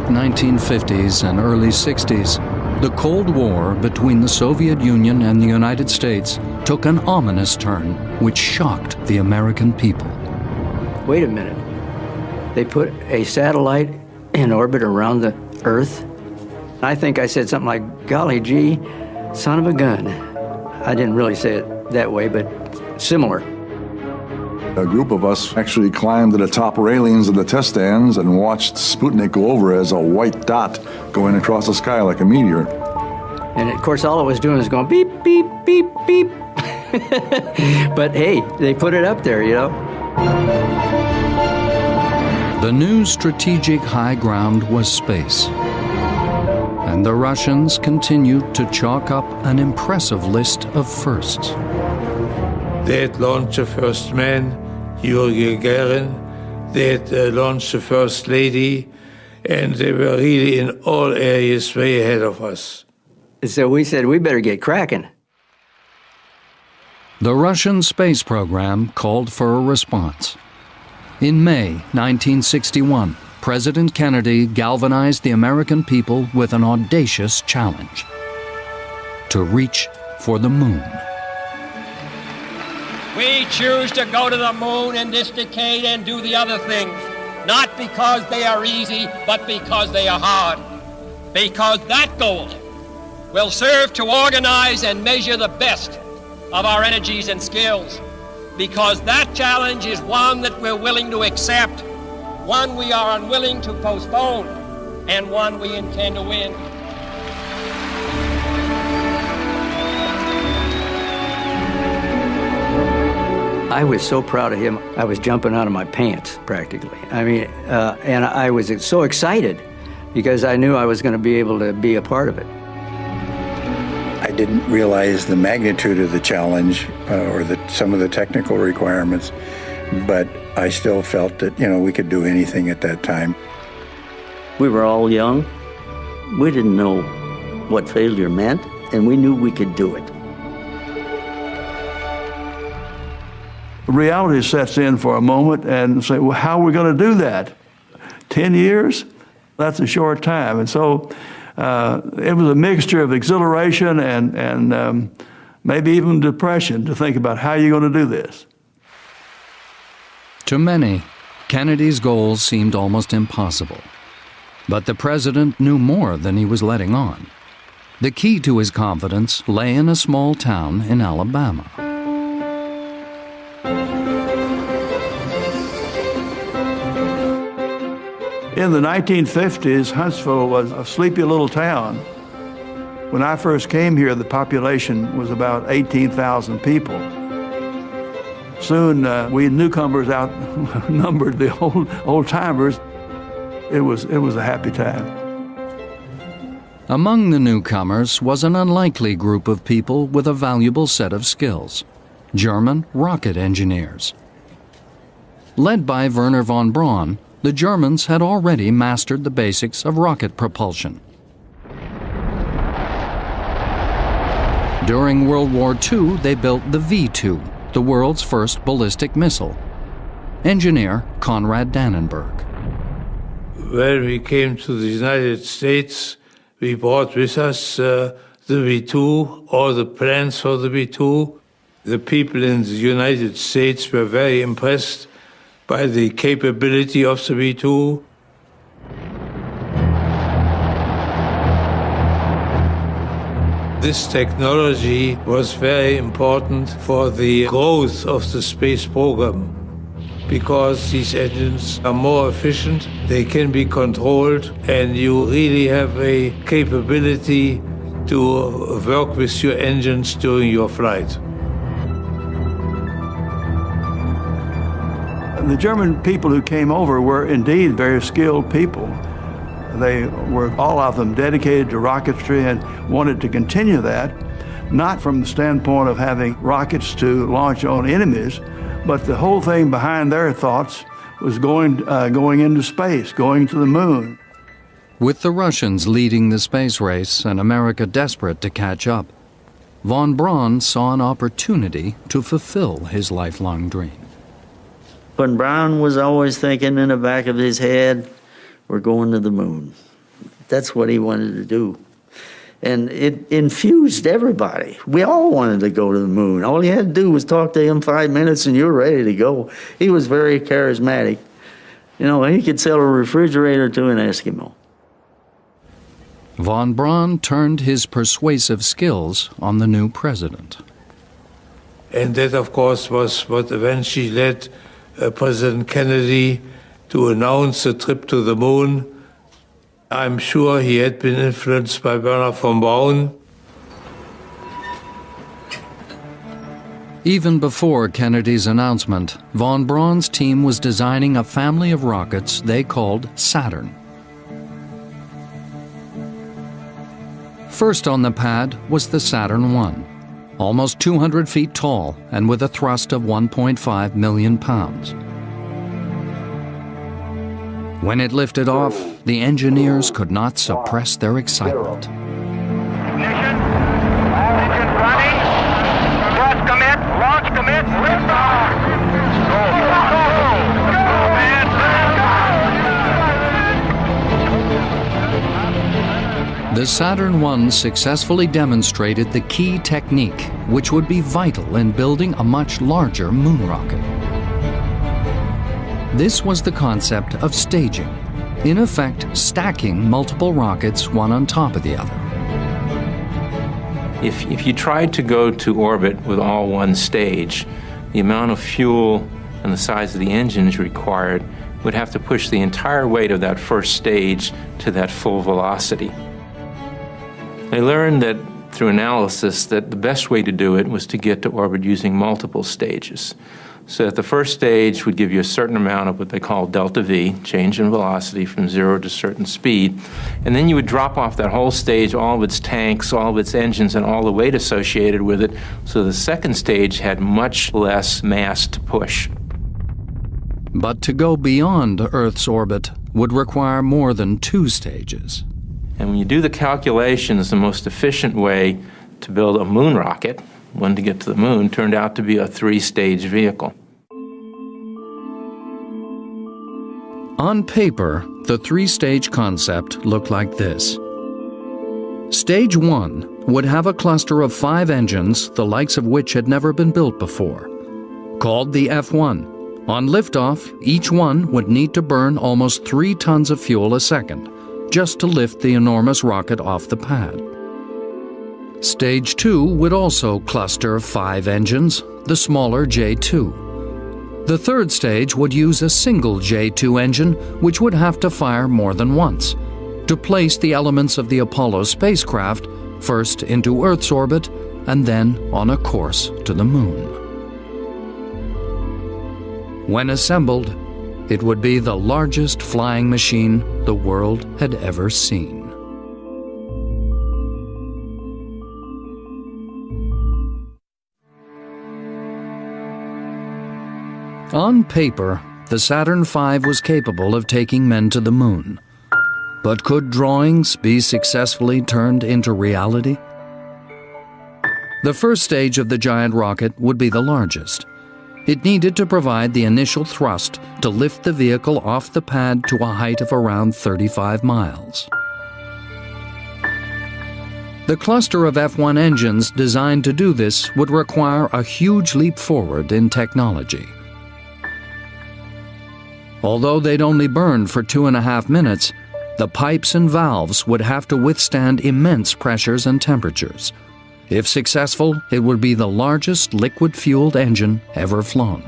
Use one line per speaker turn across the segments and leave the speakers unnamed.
1950s and early 60s, the Cold War between the Soviet Union and the United States took an ominous turn which shocked the American people.
Wait a minute. They put a satellite in orbit around the Earth? I think I said something like, golly gee, son of a gun. I didn't really say it that way, but similar.
A group of us actually climbed to the top railings of the test stands and watched Sputnik go over as a white dot going across the sky like a meteor.
And of course, all it was doing was going beep, beep, beep, beep. But hey, they put it up there, you know.
The new strategic high ground was space. And the Russians continued to chalk up an impressive list of firsts.
They had launched the first man, Yuri Gagarin. They had launched the first lady, and they were really in all areas way ahead of us.
So we said, we better get cracking.
The Russian space program called for a response. In May 1961, President Kennedy galvanized the American people with an audacious challenge: to reach for the moon.
We choose to go to the moon in this decade and do the other things, not because they are easy, but because they are hard. Because that goal will serve to organize and measure the best of our energies and skills. Because that challenge is one that we're willing to accept, one we are unwilling to postpone, and one we intend to win.
I was so proud of him, I was jumping out of my pants, practically. I mean, and I was so excited because I knew I was going to be able to be a part of it.
I didn't realize the magnitude of the challenge or some of the technical requirements, but I still felt that, you know, we could do anything at that time.
We were all young. We didn't know what failure meant, and we knew we could do it.
Reality sets in for a moment and say, well, how are we going to do that? 10 years? That's a short time. And so it was a mixture of exhilaration and maybe even depression to think about how you're going to do this.
To many, Kennedy's goals seemed almost impossible. But the president knew more than he was letting on. The key to his confidence lay in a small town in Alabama.
In the 1950s, Huntsville was a sleepy little town. When I first came here, the population was about 18,000 people. Soon, we newcomers outnumbered the old-timers. It was a happy time.
Among the newcomers was an unlikely group of people with a valuable set of skills: German rocket engineers. Led by Wernher von Braun, the Germans had already mastered the basics of rocket propulsion. During World War II, they built the V-2, the world's first ballistic missile. Engineer Konrad Dannenberg.
When we came to the United States, we brought with us the V-2, all the plans for the V-2. The people in the United States were very impressed by the capability of the V-2. This technology was very important for the growth of the space program because these engines are more efficient, they can be controlled, and you really have a capability to work with your engines during your flight.
The German people who came over were indeed very skilled people. They were, all of them, dedicated to rocketry and wanted to continue that, not from the standpoint of having rockets to launch on enemies, but the whole thing behind their thoughts was going into space, going to the moon.
With the Russians leading the space race and America desperate to catch up, von Braun saw an opportunity to fulfill his lifelong dream.
Von Braun was always thinking in the back of his head, we're going to the moon. That's what he wanted to do. And it infused everybody. We all wanted to go to the moon. All you had to do was talk to him 5 minutes and you were ready to go. He was very charismatic. You know, he could sell a refrigerator to an Eskimo.
Von Braun turned his persuasive skills on the new president.
And that, of course, was what eventually led President Kennedy to announce the trip to the moon. I'm sure he had been influenced by Wernher von Braun.
Even before Kennedy's announcement, von Braun's team was designing a family of rockets they called Saturn. First on the pad was the Saturn I, almost 200 feet tall and with a thrust of 1.5 million pounds. When it lifted off, the engineers could not suppress their excitement.
Ignition, engine running, thrust commit, launch commit, lift off. Go, man,
The Saturn I successfully demonstrated the key technique, which would be vital in building a much larger moon rocket. This was the concept of staging, in effect stacking multiple rockets one on top of the other.
If you tried to go to orbit with all one stage, the amount of fuel and the size of the engines required would have to push the entire weight of that first stage to that full velocity. They learned that through analysis that the best way to do it was to get to orbit using multiple stages. So that the first stage would give you a certain amount of what they call delta V, change in velocity from 0 to a certain speed, and then you would drop off that whole stage, all of its tanks, all of its engines, and all the weight associated with it, so the second stage had much less mass to push.
But to go beyond Earth's orbit would require more than 2 stages.
And when you do the calculations, the most efficient way to build a moon rocket, one to get to the moon, turned out to be a 3-stage vehicle.
On paper, the 3-stage concept looked like this. Stage 1 would have a cluster of 5 engines, the likes of which had never been built before, called the F1. On liftoff, each one would need to burn almost 3 tons of fuel a second, just to lift the enormous rocket off the pad. Stage 2 would also cluster 5 engines, the smaller J2. The third stage would use a single J2 engine, which would have to fire more than once, to place the elements of the Apollo spacecraft first into Earth's orbit and then on a course to the moon. When assembled, it would be the largest flying machine the world had ever seen. On paper, the Saturn V was capable of taking men to the moon. But could drawings be successfully turned into reality? The first stage of the giant rocket would be the largest. It needed to provide the initial thrust to lift the vehicle off the pad to a height of around 35 miles. The cluster of F1 engines designed to do this would require a huge leap forward in technology. Although they'd only burn for 2.5 minutes, the pipes and valves would have to withstand immense pressures and temperatures. If successful, it would be the largest liquid-fueled engine ever flown.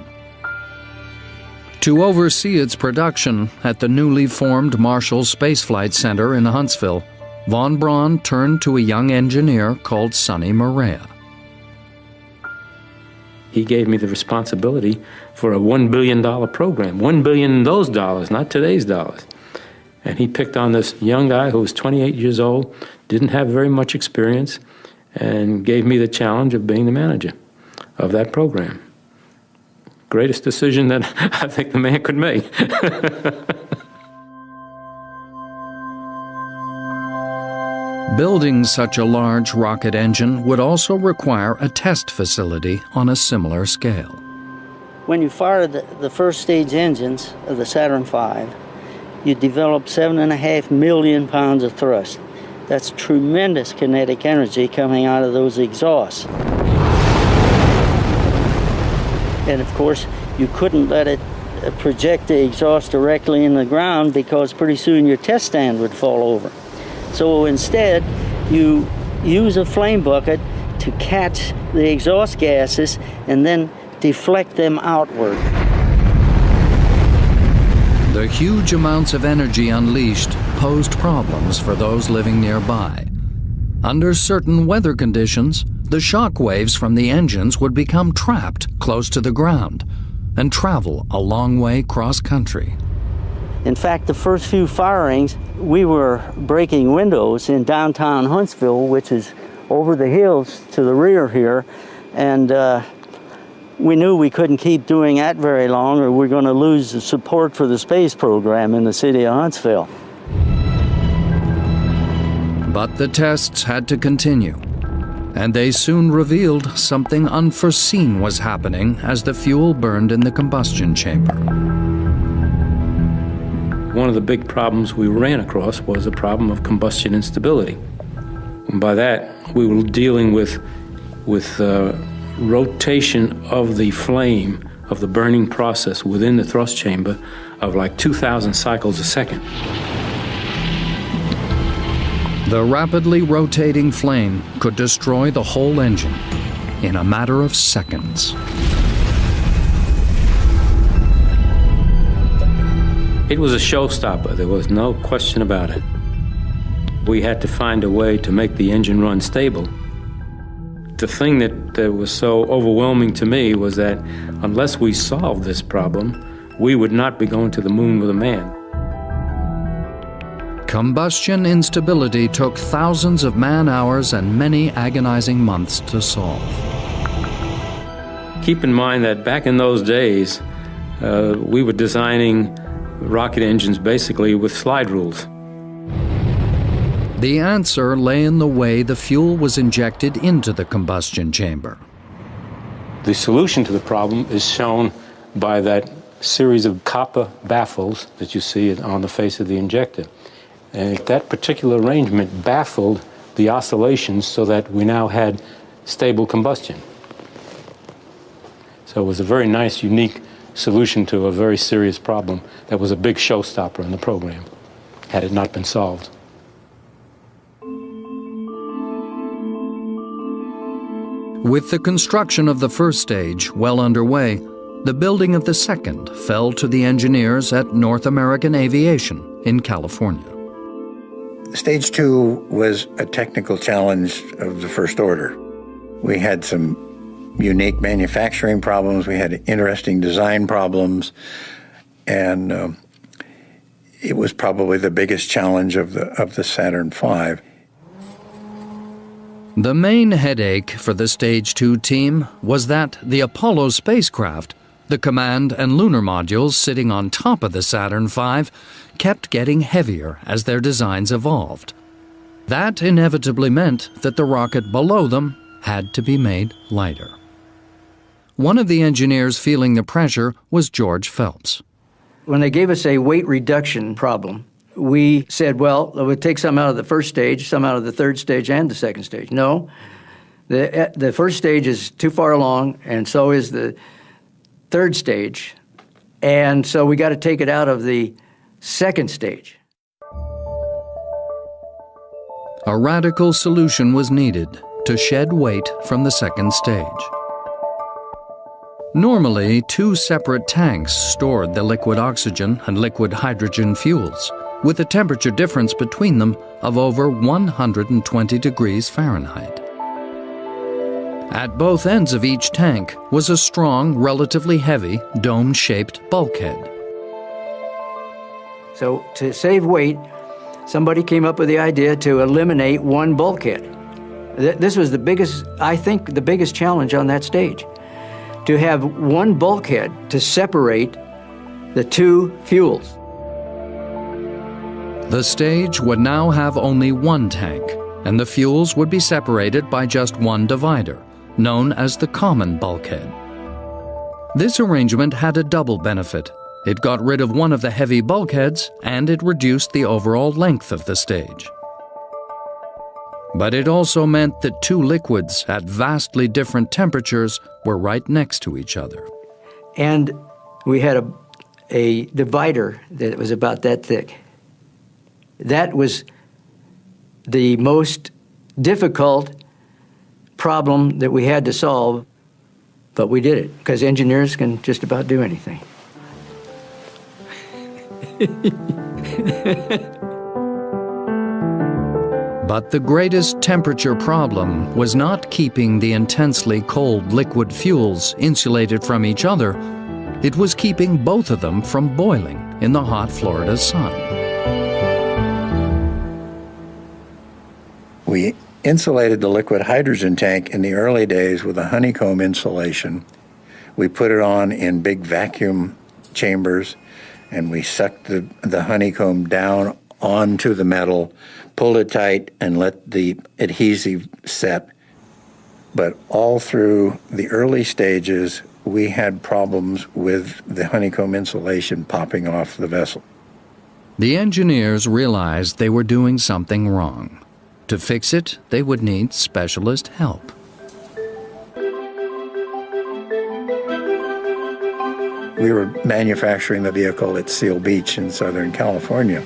To oversee its production at the newly formed Marshall Space Flight Center in Huntsville, von Braun turned to a young engineer called Sonny Morea.
He gave me the responsibility for a $1 billion program. $1 billion in those dollars, not today's dollars. And he picked on this young guy who was 28 years old, didn't have very much experience, and gave me the challenge of being the manager of that program. Greatest decision that I think the man could make.
Building such a large rocket engine would also require a test facility on a similar scale.
When you fire the first stage engines of the Saturn V, you develop 7.5 million pounds of thrust. That's tremendous kinetic energy coming out of those exhausts. And of course, you couldn't let it project the exhaust directly in the ground because pretty soon your test stand would fall over. So instead, you use a flame bucket to catch the exhaust gases and then deflect them outward.
The huge amounts of energy unleashed posed problems for those living nearby. Under certain weather conditions, the shock waves from the engines would become trapped close to the ground and travel a long way cross-country.
In fact, the first few firings, we were breaking windows in downtown Huntsville, which is over the hills to the rear here, and we knew we couldn't keep doing that very long or we're going to lose the support for the space program in the city of Huntsville.
But the tests had to continue, and they soon revealed something unforeseen was happening as the fuel burned in the combustion chamber.
One of the big problems we ran across was the problem of combustion instability. And by that, we were dealing with rotation of the flame of the burning process within the thrust chamber of like 2,000 cycles a second.
The rapidly rotating flame could destroy the whole engine in a matter of seconds.
It was a showstopper, there was no question about it. We had to find a way to make the engine run stable. The thing that was so overwhelming to me was that unless we solved this problem, we would not be going to the moon with a man.
Combustion instability took thousands of man-hours and many agonizing months to solve.
Keep in mind that back in those days, we were designing rocket engines basically with slide rules.
The answer lay in the way the fuel was injected into the combustion chamber.
The solution to the problem is shown by that series of copper baffles that you see on the face of the injector. And that particular arrangement baffled the oscillations so that we now had stable combustion. So it was a very nice, unique solution to a very serious problem that was a big showstopper in the program, had it not been solved.
With the construction of the first stage well underway, the building of the second fell to the engineers at North American Aviation in California.
Stage 2 was a technical challenge of the first order. We had some unique manufacturing problems, we had interesting design problems, and it was probably the biggest challenge of the Saturn V.
The main headache for the Stage 2 team was that the Apollo spacecraft, the command and lunar modules sitting on top of the Saturn V, kept getting heavier as their designs evolved. That inevitably meant that the rocket below them had to be made lighter. One of the engineers feeling the pressure was George Phelps.
When they gave us a weight reduction problem, we said, well, we'll take some out of the first stage, some out of the third stage and the second stage. No, the first stage is too far along, and so is the third stage. And so we got to take it out of the second stage.
A radical solution was needed to shed weight from the second stage. Normally, two separate tanks stored the liquid oxygen and liquid hydrogen fuels, with a temperature difference between them of over 120 degrees Fahrenheit. At both ends of each tank was a strong, relatively heavy, dome-shaped bulkhead.
So to save weight, somebody came up with the idea to eliminate one bulkhead. This was the biggest, I think, the biggest challenge on that stage, to have one bulkhead to separate the two fuels.
The stage would now have only one tank, and the fuels would be separated by just one divider, known as the common bulkhead. This arrangement had a double benefit. It got rid of one of the heavy bulkheads, and it reduced the overall length of the stage. But it also meant that two liquids at vastly different temperatures were right next to each other.
And we had a divider that was about that thick. That was the most difficult problem that we had to solve, but we did it, because engineers can just about do anything.
But the greatest temperature problem was not keeping the intensely cold liquid fuels insulated from each other. It was keeping both of them from boiling in the hot Florida sun.
We insulated the liquid hydrogen tank in the early days with a honeycomb insulation. We put it on in big vacuum chambers, and we sucked the honeycomb down onto the metal, pulled it tight, and let the adhesive set. But all through the early stages, we had problems with the honeycomb insulation popping off the vessel.
The engineers realized they were doing something wrong. To fix it, they would need specialist help.
We were manufacturing the vehicle at Seal Beach in Southern California.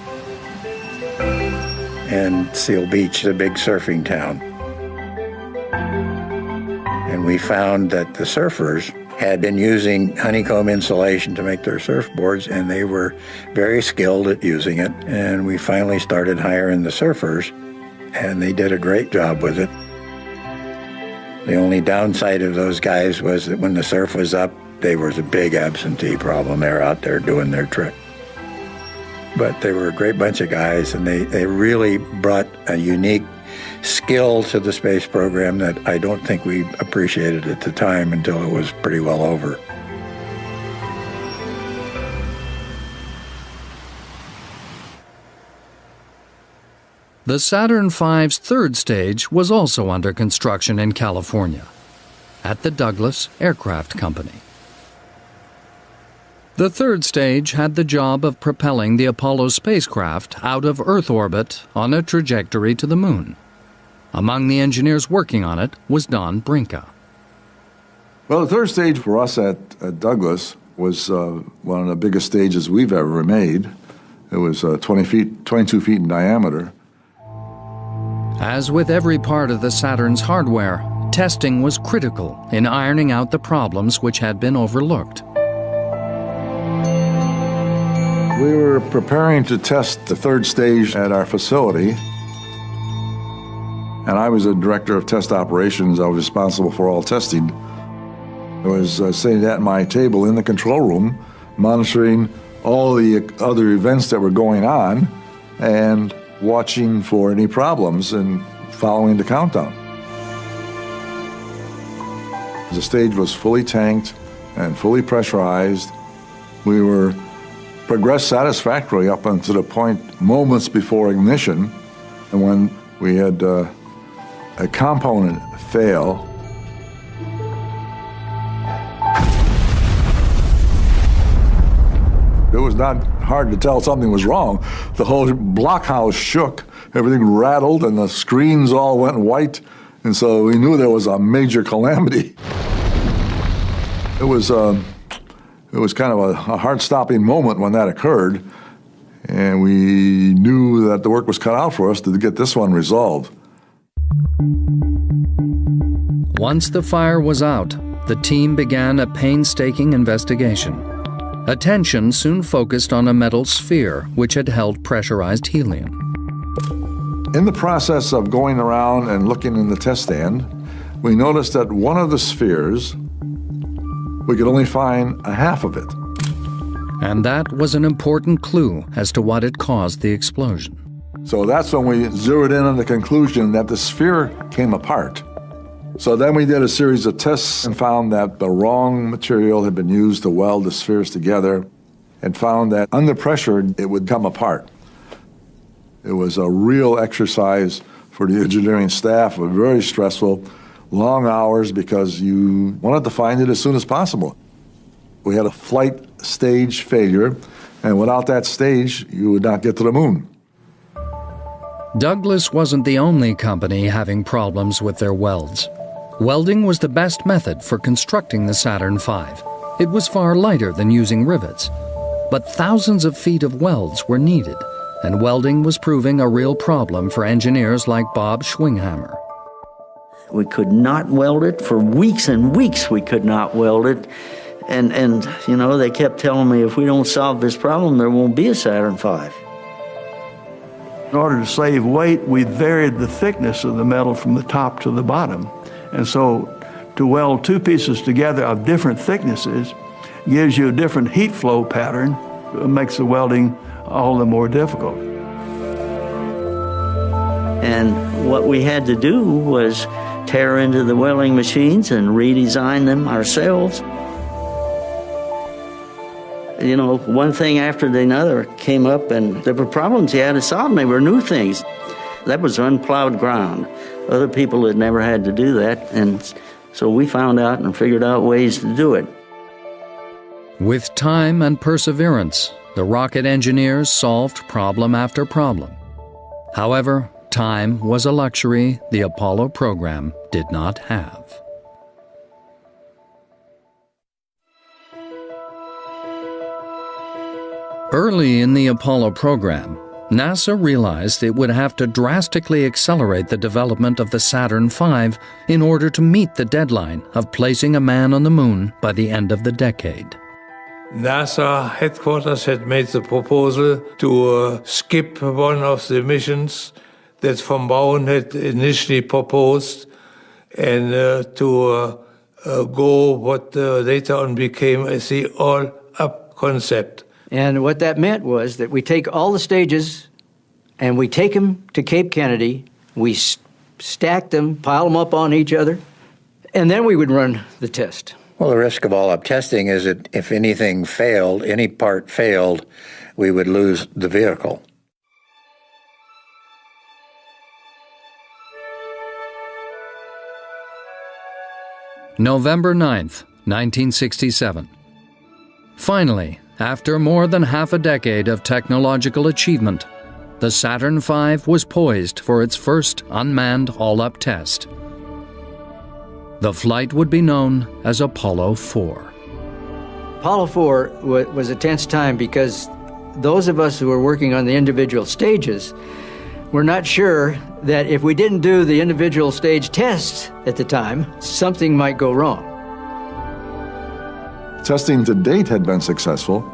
And Seal Beach is a big surfing town. And we found that the surfers had been using honeycomb insulation to make their surfboards, and they were very skilled at using it. And we finally started hiring the surfers, and they did a great job with it. The only downside of those guys was that when the surf was up, there was a big absentee problem. They were out there doing their trick. But they were a great bunch of guys, and they really brought a unique skill to the space program that I don't think we appreciated at the time until it was pretty well over.
The Saturn V's third stage was also under construction in California, at the Douglas Aircraft Company. The third stage had the job of propelling the Apollo spacecraft out of Earth orbit on a trajectory to the Moon. Among the engineers working on it was Don Brinka.
Well, the third stage for us at Douglas was one of the biggest stages we've ever made. It was 22 feet in diameter.
As with every part of the Saturn's hardware, testing was critical in ironing out the problems which had been overlooked.
We were preparing to test the third stage at our facility, and I was a director of test operations. I was responsible for all testing. I was sitting at my table in the control room, monitoring all the other events that were going on and watching for any problems and following the countdown. The stage was fully tanked and fully pressurized. We were progressed satisfactorily up until the point moments before ignition, and when we had a component fail. It was not hard to tell something was wrong. The whole blockhouse shook, everything rattled, and the screens all went white, and so we knew there was a major calamity. It was kind of a heart-stopping moment when that occurred, and we knew that the work was cut out for us to get this one resolved.
Once the fire was out, the team began a painstaking investigation. Attention soon focused on a metal sphere which had held pressurized helium.
In the process of going around and looking in the test stand, we noticed that one of the spheres, we could only find a half of it.
And that was an important clue as to what had caused the explosion.
So that's when we zeroed in on the conclusion that the sphere came apart. So then we did a series of tests and found that the wrong material had been used to weld the spheres together, and found that under pressure it would come apart. It was a real exercise for the engineering staff. It was very stressful, long hours, because you wanted to find it as soon as possible. We had a flight stage failure, and without that stage, you would not get to the moon.
Douglas wasn't the only company having problems with their welds. Welding was the best method for constructing the Saturn V. It was far lighter than using rivets. But thousands of feet of welds were needed, and welding was proving a real problem for engineers like Bob Schwinghammer.
We could not weld it. For weeks and weeks we could not weld it. And you know, they kept telling me, if we don't solve this problem, there won't be a Saturn V.
In order to save weight, we varied the thickness of the metal from the top to the bottom. And so to weld two pieces together of different thicknesses gives you a different heat flow pattern. It makes the welding all the more difficult.
And what we had to do was tear into the welding machines and redesign them ourselves. You know, one thing after another came up, and there were problems you had to solve, and they were new things. That was unplowed ground. Other people had never had to do that, and so we found out and figured out ways to do it.
With time and perseverance, the rocket engineers solved problem after problem. However, time was a luxury the Apollo program did not have. Early in the Apollo program, NASA realized it would have to drastically accelerate the development of the Saturn V in order to meet the deadline of placing a man on the moon by the end of the decade.
NASA headquarters had made the proposal to skip one of the missions that von Braun had initially proposed, and to go what later on became as the all-up concept.
And what that meant was that we take all the stages and we take them to Cape Kennedy, we stack them, pile them up on each other, and then we would run the test.
Well, the risk of all-up testing is that if anything failed, any part failed, we would lose the vehicle.
November 9th, 1967. Finally, after more than half a decade of technological achievement, the Saturn V was poised for its first unmanned all-up test. The flight would be known as Apollo 4.
Apollo 4 was a tense time because those of us who were working on the individual stages were not sure that if we didn't do the individual stage tests at the time, something might go wrong.
Testing to date had been successful,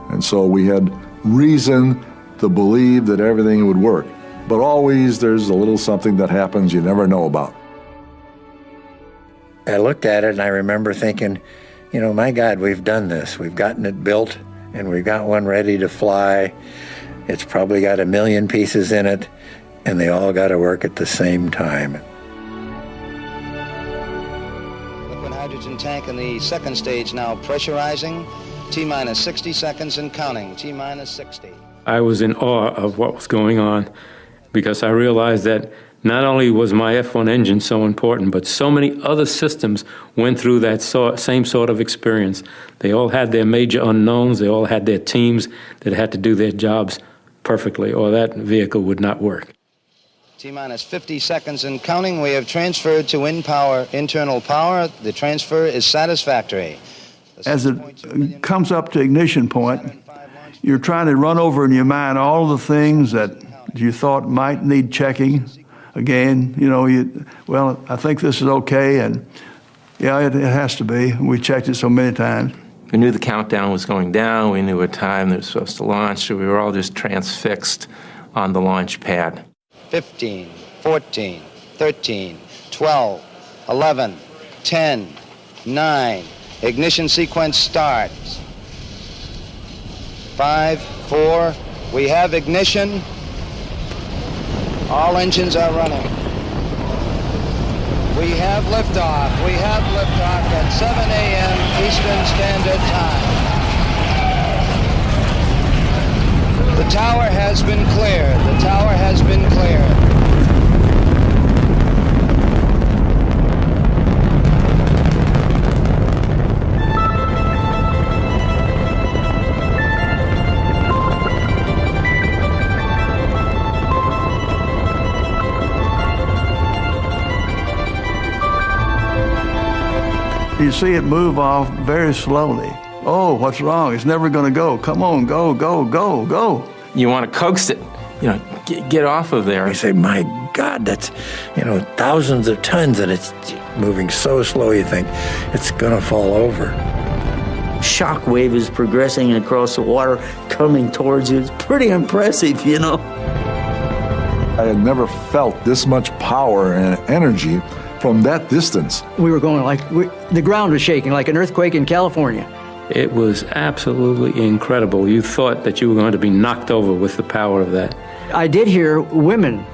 and so we had reason to believe that everything would work. But always there's a little something that happens you never know about.
I looked at it and I remember thinking, you know, my God, we've done this. We've gotten it built and we've got one ready to fly. It's probably got 1 million pieces in it, and they all got to work at the same time.
Liquid hydrogen tank in the second stage now pressurizing. T-minus 60 seconds and counting. T-minus 60.
I was in awe of what was going on because I realized that not only was my F1 engine so important, but so many other systems went through that same sort of experience. They all had their major unknowns. They all had their teams that had to do their jobs perfectly, or that vehicle would not work.
T-minus 50 seconds and counting. We have transferred to internal power. The transfer is satisfactory.
As it comes up to ignition point, you're trying to run over in your mind all the things that you thought might need checking. Again, you know, well, I think this is okay, and yeah, it has to be. We checked it so many times.
We knew the countdown was going down. We knew what time they were supposed to launch, so we were all just transfixed on the launch pad.
15, 14, 13, 12, 11, 10, 9. Ignition sequence starts. 5, 4. We have ignition. All engines are running. We have liftoff. We have liftoff at 7 a.m. Eastern Standard Time. The tower has been cleared. The tower has been cleared.
You see it move off very slowly. Oh, what's wrong? It's never going to go. Come on, go, go, go, go.
You want to coax it, get off of there.
You say, my God, that's, thousands of tons, and it's moving so slow you think it's going to fall over.
Shock wave is progressing across the water, coming towards you. It's pretty impressive,
I had never felt this much power and energy from that distance.
We were going the ground was shaking like an earthquake in California.
It was absolutely incredible. You thought that you were going to be knocked over with the power of that.
I did hear women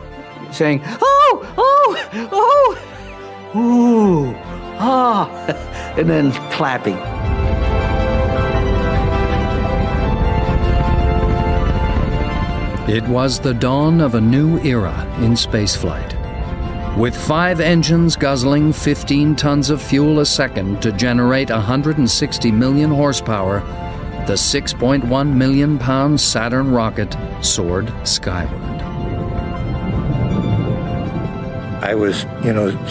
saying, oh, oh, oh, ooh, ah,
and then clapping.
It was the dawn of a new era in spaceflight. With 5 engines guzzling 15 tons of fuel a second to generate 160 million horsepower, the 6.1 million pound Saturn rocket soared skyward.
I was,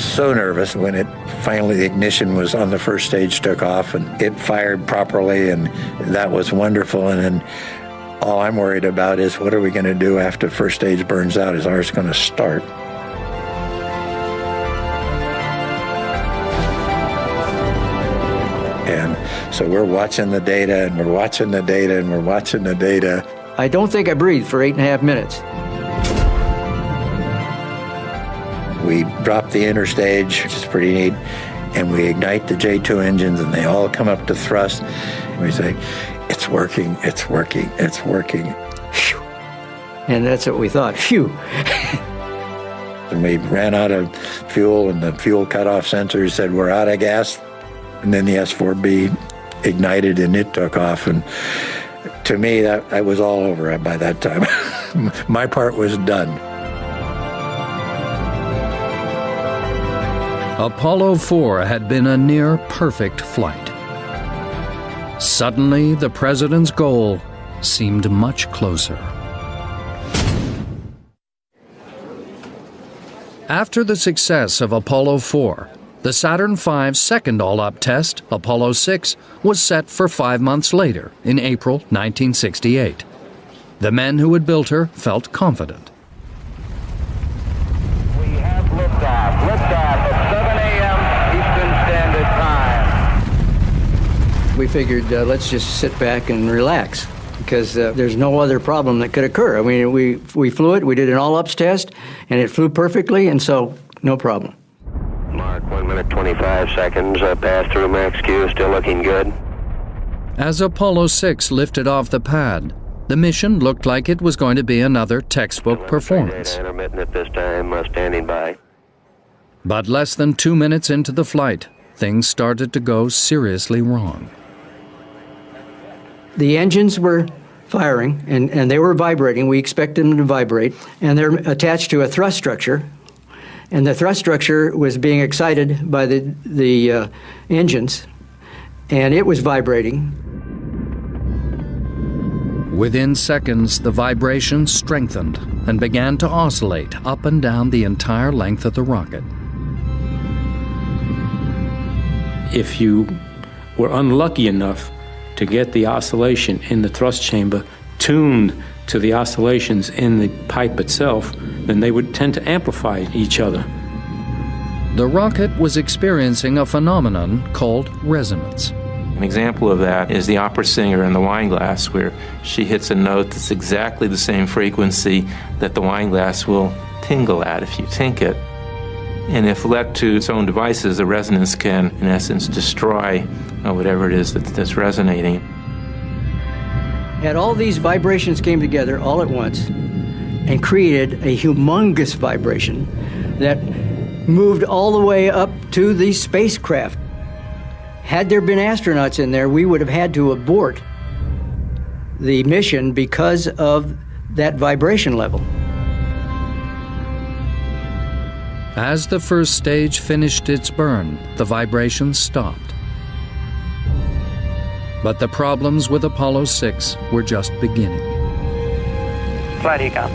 so nervous when the ignition was on the first stage, took off, and it fired properly, and that was wonderful. And then all I'm worried about is what are we going to do after first stage burns out? Is ours going to start? And so we're watching the data, and we're watching the data, and we're watching the data.
I don't think I breathed for 8.5 minutes.
We drop the interstage, which is pretty neat, and we ignite the J2 engines, and they all come up to thrust. We say, it's working, it's working, it's working.
Phew. And that's what we thought, phew.
And we ran out of fuel, and the fuel cutoff sensor said, we're out of gas. And then the S-4B ignited, and it took off. And to me, I was all over it by that time. My part was done.
Apollo 4 had been a near-perfect flight. Suddenly, the president's goal seemed much closer. After the success of Apollo 4, the Saturn V's second all-up test, Apollo 6, was set for 5 months later, in April 1968. The men who had built her felt confident.
We have liftoff. Liftoff at 7 a.m. Eastern Standard Time.
We figured, let's just sit back and relax, because there's no other problem that could occur. I mean, we flew it, we did an all-ups test, and it flew perfectly, and so no problem.
Mark, 1 minute 25 seconds, pass through max Q, still looking good.
As Apollo 6 lifted off the pad, the mission looked like it was going to be another textbook performance.
Intermittent at this time, standing by.
But less than 2 minutes into the flight, things started to go seriously wrong.
The engines were firing, and they were vibrating. We expected them to vibrate, and they're attached to a thrust structure. And the thrust structure was being excited by the engines, and it was vibrating.
Within seconds, the vibration strengthened and began to oscillate up and down the entire length of the rocket.
If you were unlucky enough to get the oscillation in the thrust chamber tuned to the oscillations in the pipe itself, then they would tend to amplify each other.
The rocket was experiencing a phenomenon called resonance.
An example of that is the opera singer in The Wine Glass, where she hits a note that's exactly the same frequency that the wine glass will tingle at if you tink it. And if left to its own devices, the resonance can, in essence, destroy whatever it is that's resonating.
And all these vibrations came together all at once and created a humongous vibration that moved all the way up to the spacecraft. Had there been astronauts in there, we would have had to abort the mission because of that vibration level.
As the first stage finished its burn, the vibrations stopped. But the problems with Apollo 6 were just beginning.
Flight Econ.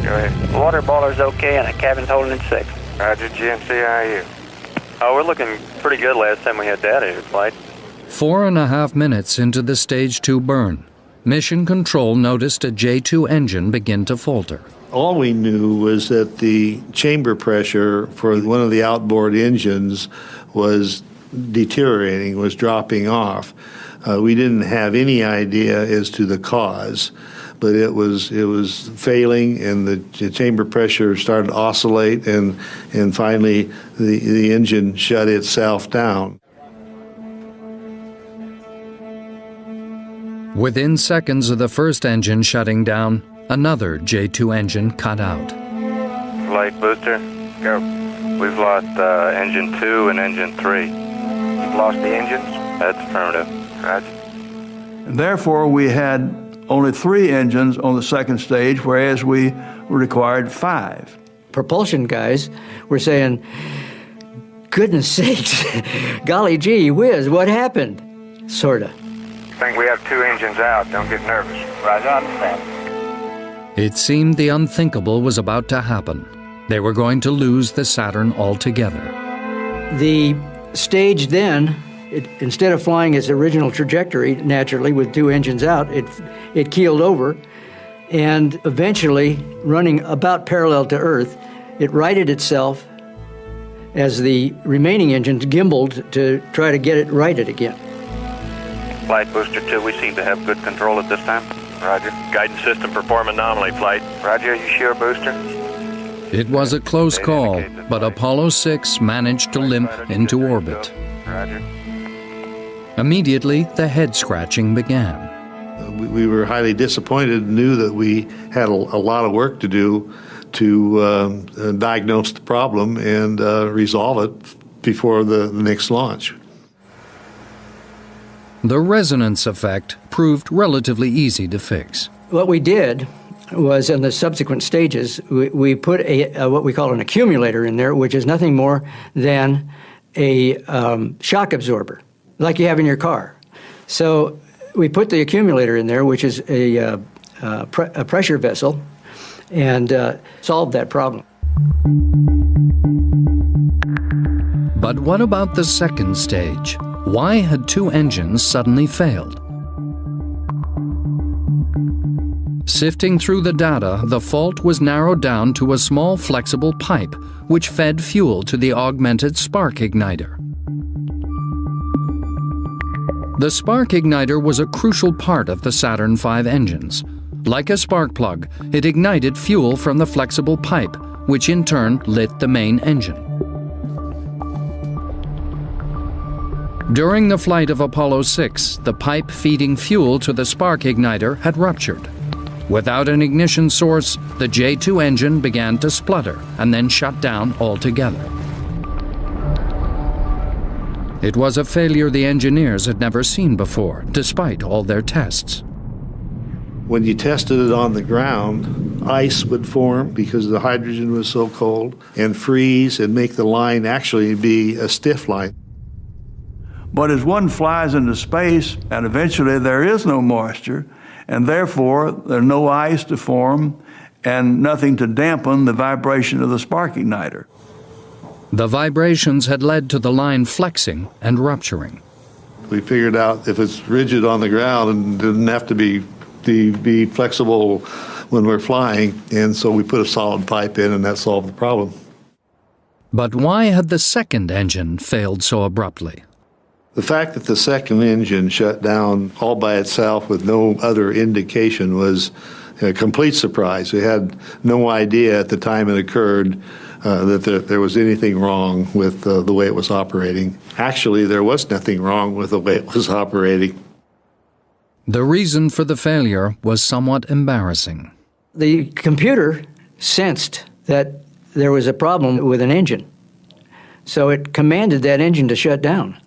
Your water boiler's okay and the cabin's holding in 6.
Roger, GNC, how are you?
Oh, we're looking pretty good last time we had data here, Flight.
4.5 minutes into the Stage 2 burn, Mission Control noticed a J2 engine begin to falter.
All we knew was that the chamber pressure for one of the outboard engines was deteriorating, was dropping off. We didn't have any idea as to the cause, but it was failing, and the chamber pressure started to oscillate, and finally the engine shut itself down.
Within seconds of the first engine shutting down, another J2 engine cut out.
Flight booster, go. We've lost engine 2 and engine 3. You've lost the engines? That's affirmative. Roger.
And therefore, we had only 3 engines on the second stage, whereas we required 5.
Propulsion guys were saying, goodness sakes, golly gee whiz, what happened? Sorta.
I think we have 2 engines out. Don't get nervous. Roger, understand.
It seemed the unthinkable was about to happen. They were going to lose the Saturn altogether.
The stage then, instead of flying its original trajectory naturally with 2 engines out, it keeled over, and eventually, running about parallel to Earth, it righted itself as the remaining engines gimbaled to try to get it righted again.
Flight booster 2, we seem to have good control at this time. Roger. Guidance system perform anomaly, Flight. Roger, you sure, booster?
It was a close call, but Apollo 6 managed to limp into orbit.
Roger.
Immediately, the head scratching began.
We were highly disappointed and knew that we had a lot of work to do to diagnose the problem and resolve it before the next launch.
The resonance effect proved relatively easy to fix.
What we did was, in the subsequent stages, we put a what we call an accumulator in there, which is nothing more than a shock absorber, like you have in your car. So we put the accumulator in there, which is a pressure vessel, and solved that problem.
But what about the second stage? Why had 2 engines suddenly failed? Sifting through the data, the fault was narrowed down to a small flexible pipe which fed fuel to the augmented spark igniter. The spark igniter was a crucial part of the Saturn V engines. Like a spark plug, it ignited fuel from the flexible pipe, which in turn lit the main engine. During the flight of Apollo 6, the pipe feeding fuel to the spark igniter had ruptured. Without an ignition source, the J2 engine began to splutter and then shut down altogether. It was a failure the engineers had never seen before, despite all their tests.
When you tested it on the ground, ice would form because the hydrogen was so cold, and freeze and make the line actually be a stiff line.
But as one flies into space, and eventually there is no moisture, and therefore there's no ice to form and nothing to dampen the vibration of the spark igniter.
The vibrations had led to the line flexing and rupturing.
We figured out if it's rigid on the ground and didn't have to be flexible when we're flying, and so we put a solid pipe in, and that solved the problem.
But why had the second engine failed so abruptly?
The fact that the second engine shut down all by itself with no other indication was a complete surprise. We had no idea at the time it occurred that there was anything wrong with the way it was operating. Actually, there was nothing wrong with the way it was operating.
The reason for the failure was somewhat embarrassing.
The computer sensed that there was a problem with an engine, so it commanded that engine to shut down.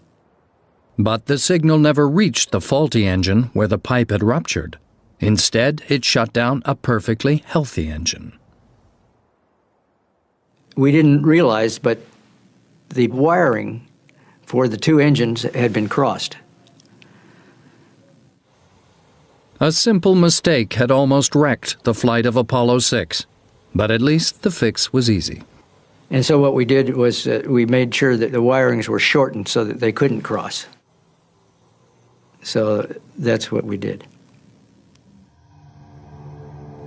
But the signal never reached the faulty engine where the pipe had ruptured. Instead, it shut down a perfectly healthy engine.
We didn't realize, but the wiring for the 2 engines had been crossed.
A simple mistake had almost wrecked the flight of Apollo 6, but at least the fix was easy.
And so what we did was we made sure that the wirings were shortened so that they couldn't cross. So that's what we did.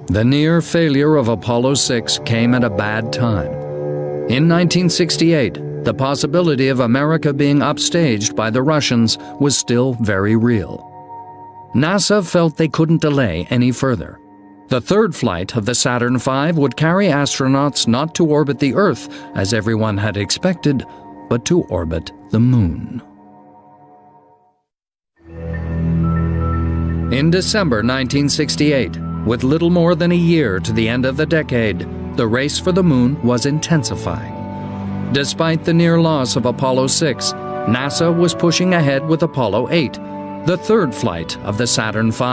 The near failure of Apollo 6 came at a bad time. In 1968, the possibility of America being upstaged by the Russians was still very real. NASA felt they couldn't delay any further. The third flight of the Saturn V would carry astronauts not to orbit the Earth, as everyone had expected, but to orbit the Moon. In December 1968, with little more than a year to the end of the decade, the race for the Moon was intensifying. Despite the near loss of Apollo 6, NASA was pushing ahead with Apollo 8, the third flight of the Saturn V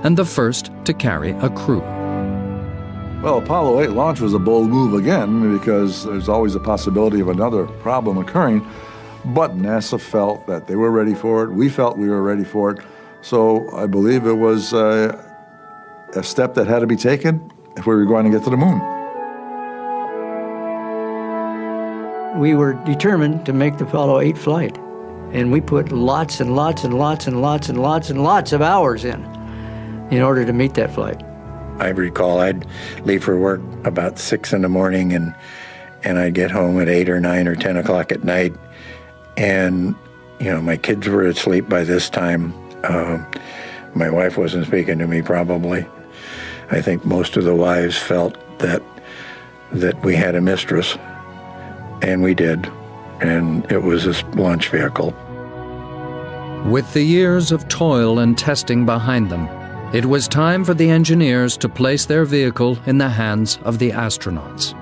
and the first to carry a crew.
Well, Apollo 8 launch was a bold move again because there's always a possibility of another problem occurring, but NASA felt that they were ready for it. We felt we were ready for it. So I believe it was a step that had to be taken if we were going to get to the Moon.
We were determined to make the Apollo 8 flight, and we put lots and lots and lots and lots and lots and lots of hours in order to meet that flight.
I recall I'd leave for work about 6 in the morning and I'd get home at 8 or 9 or 10 o'clock at night. And, you know, my kids were asleep by this time. My wife wasn't speaking to me probably. I think most of the wives felt that we had a mistress, and we did. And it was this launch vehicle.
With the years of toil and testing behind them, it was time for the engineers to place their vehicle in the hands of the astronauts.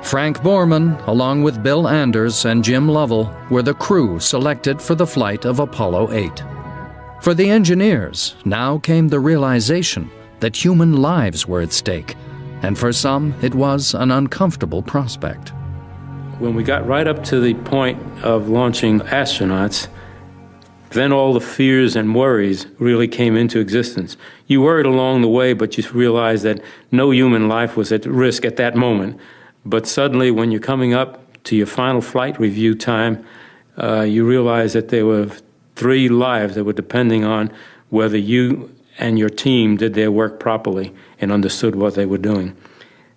Frank Borman, along with Bill Anders and Jim Lovell, were the crew selected for the flight of Apollo 8. For the engineers, now came the realization that human lives were at stake, and for some, it was an uncomfortable prospect.
When we got right up to the point of launching astronauts, then all the fears and worries really came into existence. You worried along the way, but you realized that no human life was at risk at that moment. But suddenly, when you're coming up to your final flight review time, you realize that there were 3 lives that were depending on whether you and your team did their work properly and understood what they were doing.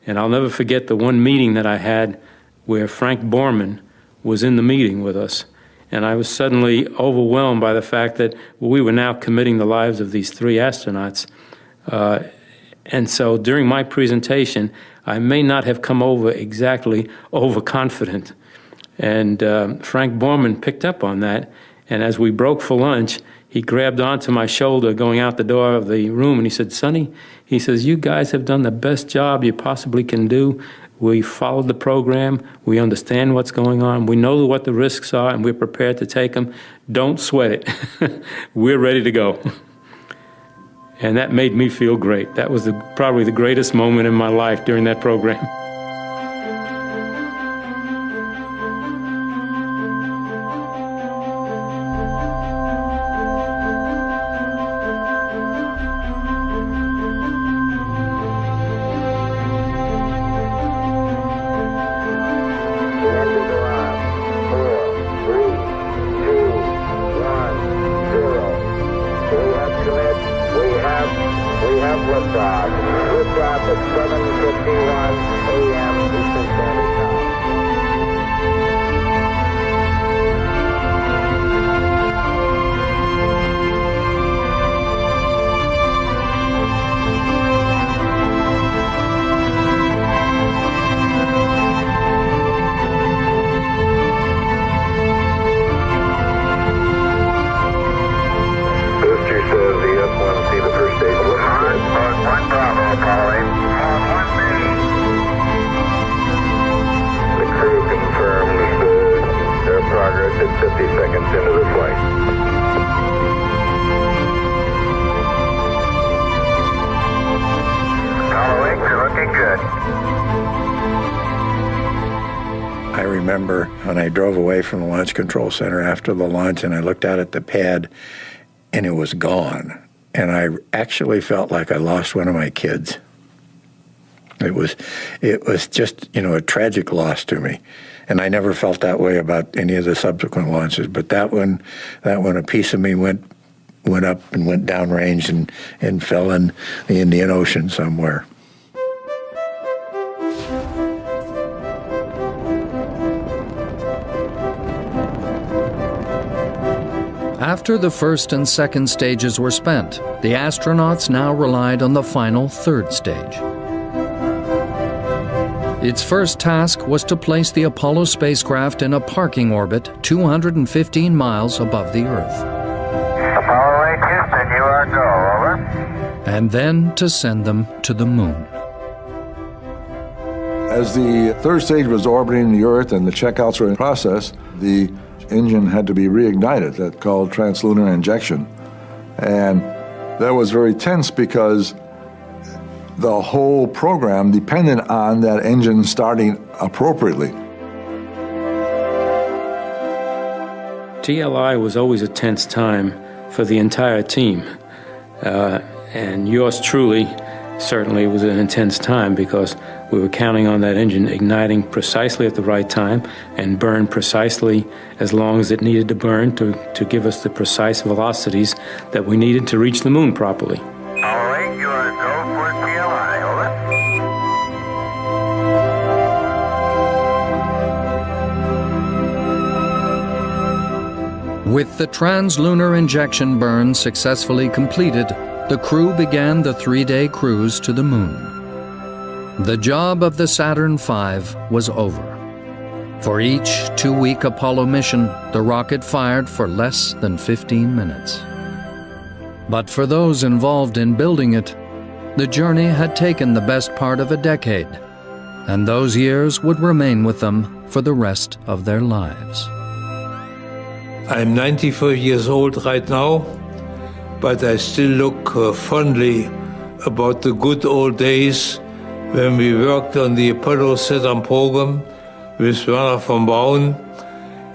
And I'll never forget the one meeting that I had where Frank Borman was in the meeting with us. And I was suddenly overwhelmed by the fact that we were now committing the lives of these 3 astronauts. And so during my presentation, I may not have come over exactly overconfident. And Frank Borman picked up on that. And as we broke for lunch, he grabbed onto my shoulder going out the door of the room, and he said, "Sonny," he says, "you guys have done the best job you possibly can do. We followed the program. We understand what's going on. We know what the risks are, and we're prepared to take them. Don't sweat it. We're ready to go." And that made me feel great. That was probably the greatest moment in my life during that program.
I remember when I drove away from the Launch Control Center after the launch and I looked out at the pad and it was gone. And I actually felt like I lost one of my kids. It was just, a tragic loss to me. And I never felt that way about any of the subsequent launches. But that one, a piece of me went up and went downrange and fell in the Indian Ocean somewhere.
After the first and second stages were spent, the astronauts now relied on the final third stage. Its first task was to place the Apollo spacecraft in a parking orbit 215 miles above the Earth.
Apollo 8, Houston, you are go, over.
And then to send them to the moon.
As the third stage was orbiting the Earth and the checkouts were in process, the engine had to be reignited. That's called translunar injection. And that was very tense because the whole program depended on that engine starting appropriately.
TLI was always a tense time for the entire team. And yours truly, certainly was an intense time because we were counting on that engine igniting precisely at the right time and burn precisely as long as it needed to burn to give us the precise velocities that we needed to reach the moon properly.
Apollo 8, you are go for TLI, over.
With the translunar injection burn successfully completed, the crew began the 3-day cruise to the moon. The job of the Saturn V was over. For each 2-week Apollo mission, the rocket fired for less than 15 minutes. But for those involved in building it, the journey had taken the best part of a decade, and those years would remain with them for the rest of their lives.
I'm 94 years old right now, but I still look fondly about the good old days when we worked on the Apollo Saturn program with Wernher von Braun.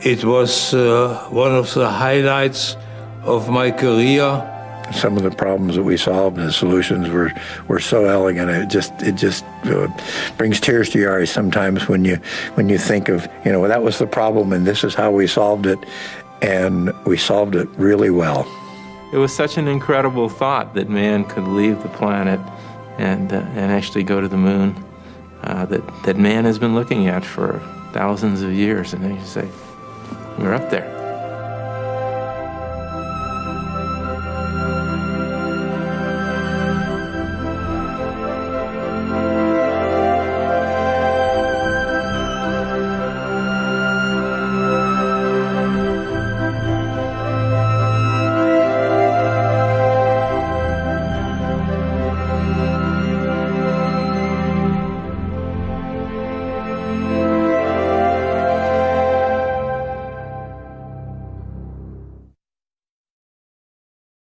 It was one of the highlights of my career.
Some of the problems that we solved and the solutions were so elegant. It just brings tears to your eyes sometimes when you think of, that was the problem and this is how we solved it, and we solved it really well.
It was such an incredible thought that man could leave the planet and actually go to the moon that man has been looking at for thousands of years, and then you say, we're up there.